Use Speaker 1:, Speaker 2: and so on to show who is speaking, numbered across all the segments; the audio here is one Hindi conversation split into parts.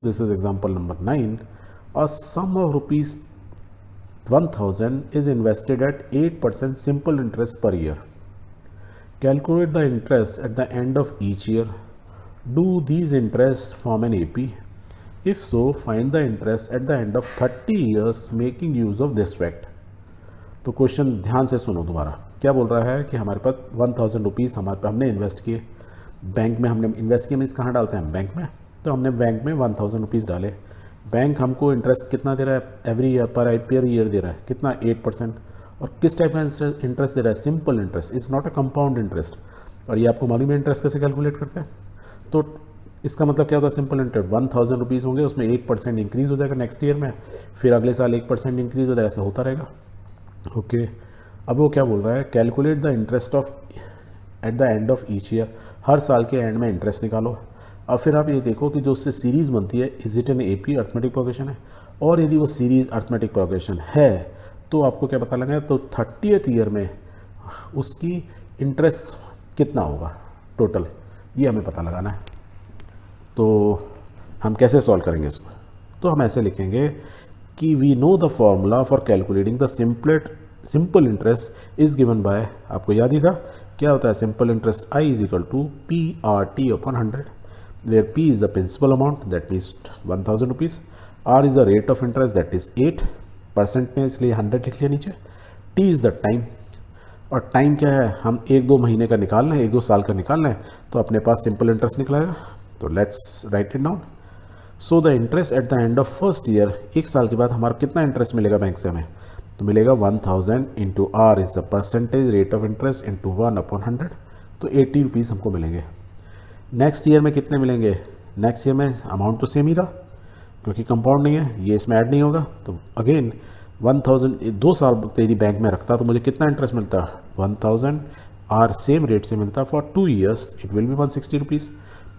Speaker 1: This is example number 9. A sum of rupees 1000 is invested at 8% simple interest per year. Calculate the interest at the end of each year. Do these interests form an AP? If so, find the interest at the end of 30 years making use of this fact. तो क्वेश्चन ध्यान से सुनो दोबारा. क्या बोल रहा है कि हमारे पास 1000 रुपीज़ हमारे पे हमने इन्वेस्ट किए. बैंक में हमने इन्वेस्ट किया, मीन्स कहाँ डालते हैं हम, बैंक में. तो हमने बैंक में 1000 रुपीज़ डाले. बैंक हमको इंटरेस्ट कितना दे रहा है, एवरी ईयर पर ईयर दे रहा है, कितना 8%. और किस टाइप का इंटरेस्ट दे रहा है, simple interest, it's not a compound interest. और ये आपको मालूम है इंटरेस्ट कैसे कैलकुलेट करते हैं. तो इसका मतलब क्या होता है, सिंपल इंटरेस्ट 1000 रुपीज़ होंगे, उसमें 8% इंक्रीज़ हो जाएगा नेक्स्ट ईयर में, फिर अगले साल 1% इंक्रीज़ हो जाएगा, ऐसे होता रहेगा. ओके अब वो क्या बोल रहा है, calculate the interest of at the end of each year. हर साल के एंड में इंटरेस्ट निकालो. अब फिर आप ये देखो कि जो उससे सीरीज़ बनती है, is it an AP, arithmetic progression है. और यदि वो सीरीज़ अर्थमेटिक प्रोग्रेशन है तो आपको क्या पता लगा, तो 30th ईयर में उसकी इंटरेस्ट कितना होगा टोटल, ये हमें पता लगाना है. तो हम कैसे सॉल्व करेंगे इसको. तो हम ऐसे लिखेंगे कि we know the formula for calculating the simple interest is given by, आपको याद ही था क्या होता है, simple interest I is equal to P R T upon 100, where P is the principal amount, that means 1000 rupees, R is the rate of interest, that is 8% में, इसलिए 100 लिख लिया नीचे. T is the time, और टाइम क्या है, हम 1-2 महीने का निकालना है, 1-2 साल का निकालना है, तो अपने पास सिंपल इंटरेस्ट निकलाएगा. तो let's write it down. So the interest at the end of first year, एक साल के बाद हमारा कितना इंटरेस्ट मिलेगा बैंक से हमें, तो मिलेगा 1000 into R is the percentage rate of interest into 1/100, तो 80 रुपीज़ हमको मिलेंगे. नेक्स्ट ईयर में कितने मिलेंगे, नेक्स्ट ईयर में अमाउंट तो सेम ही रहा क्योंकि कंपाउंड नहीं है, ये इसमें ऐड नहीं होगा. तो अगेन 1000 2 साल यदि बैंक में रखता तो मुझे कितना इंटरेस्ट मिलता, 1000 आर सेम रेट से मिलता. For 2 years it will be 160 rupees,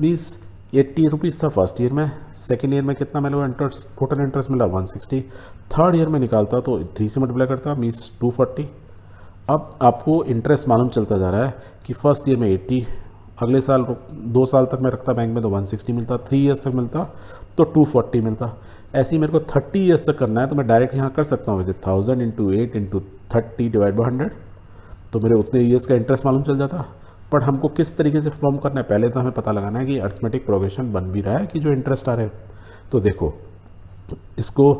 Speaker 1: means 80 rupees था फर्स्ट ईयर में. सेकेंड ईयर में कितना मिला इंटरेस्ट, टोटल इंटरेस्ट मिला 160. थर्ड ईयर में निकालता तो 3 से मल्टीप्लाई करता, मीन्स 240. अब आपको इंटरेस्ट मालूम चलता जा रहा है कि फर्स्ट ईयर में 80, अगले साल 2 साल तक मैं रखता बैंक में तो 160 मिलता, 3 years तक मिलता तो 240 मिलता. ऐसे ही मेरे को 30 years तक करना है तो मैं डायरेक्ट यहाँ कर सकता हूँ वैसे 1000 इंटू 8 इंटू 30 डिवाइड बाई 100, तो मेरे उतने ईयर्स का इंटरेस्ट मालूम चल जाता. बट हमको किस तरीके से फॉर्म करना है, पहले तो हमें पता लगाना है कि अर्थमेटिक प्रोग्रेशन बन भी रहा है कि जो इंटरेस्ट आ रहे हैं. तो देखो इसको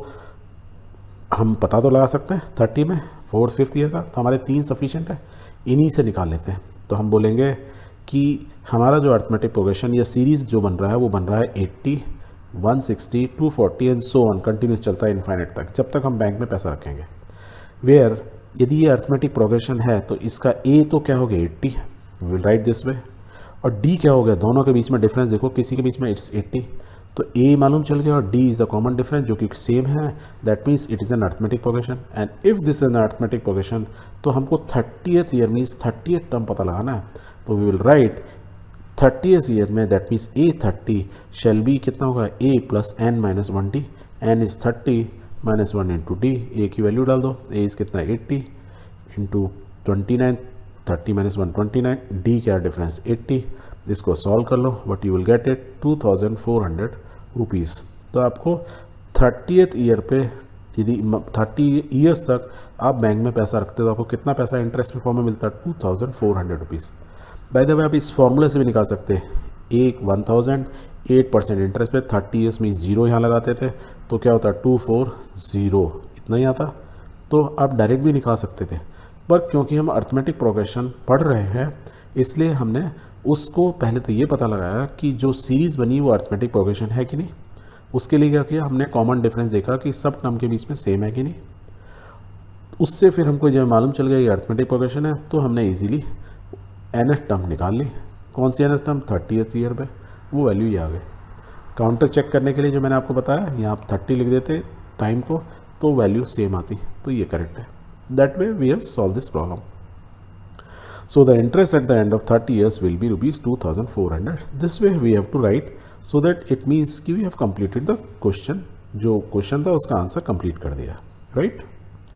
Speaker 1: हम पता तो लगा सकते हैं 30 में 4th 5th ईयर का, तो हमारे 3 सफिशिएंट है, इन्हीं से निकाल लेते हैं. तो हम बोलेंगे कि हमारा जो अर्थमेटिक प्रोग्रेशन या सीरीज़ जो बन रहा है वो बन रहा है 80, 160, 240 एंड सो ऑन, कंटिन्यूस चलता है इनफाइनाइट तक जब तक हम बैंक में पैसा रखेंगे. वेयर यदि ये अर्थमेटिक प्रोग्रेशन है तो इसका ए तो क्या हो गया 80, विल राइट दिस वे, और डी क्या हो गया, दोनों के बीच में डिफरेंस देखो, किसी के बीच में इट्स 80, तो ए मालूम चल गया और D is a common difference जो कि सेम है, that means it is an arithmetic progression. And if this is an arithmetic progression तो हमको 30th year means 30th term पता लगाना है. तो we will write 30th year में, that means A30 shall be कितना होगा, A plus n minus 1D, n is 30 minus 1 into D, A की वैल्यू डाल दो, A इज़ कितना 80 इंटू 29, 30 माइनस 1 29, डी क्या डिफरेंस 80. इसको सॉल्व कर लो, but you will get it 2400 rupees. तो आपको 30th ईयर पे यदि 30 years तक आप बैंक में पैसा रखते हो तो आपको कितना पैसा इंटरेस्ट के फॉर्म में मिलता है, 2400 रुपीज़. बाय द वे आप इस फॉर्मूले से भी निकाल सकते हैं, एक 1000 8% इंटरेस्ट पे 30 years में 0 यहाँ लगाते थे तो क्या होता है 240, इतना ही आता. तो आप डायरेक्ट भी निकाल सकते थे, पर क्योंकि हम अर्थमेटिक प्रोग्रेशन पढ़ रहे हैं इसलिए हमने उसको पहले तो ये पता लगाया कि जो सीरीज़ बनी वो अर्थमेटिक प्रोग्रेशन है कि नहीं. उसके लिए क्या किया, हमने कॉमन डिफरेंस देखा कि सब टर्म के बीच में सेम है कि नहीं. उससे फिर हमको जब मालूम चल गया ये अर्थमेटिक प्रोग्रेशन है तो हमने इजीली nth टर्म निकाल ली. कौन सी nth टर्म, 30th ईयर पे, वो वैल्यू ये आ गई. काउंटर चेक करने के लिए जो मैंने आपको बताया, यहाँ आप 30 लिख देते टाइम को तो वैल्यू सेम आती, तो ये करेक्ट है. That way we have solve this problem. So the interest at the end of 30 years will be rupees 2400. This way we have to write so that it means कि we have completed the question, जो क्वेश्चन था उसका आंसर कंप्लीट कर दिया, राइट.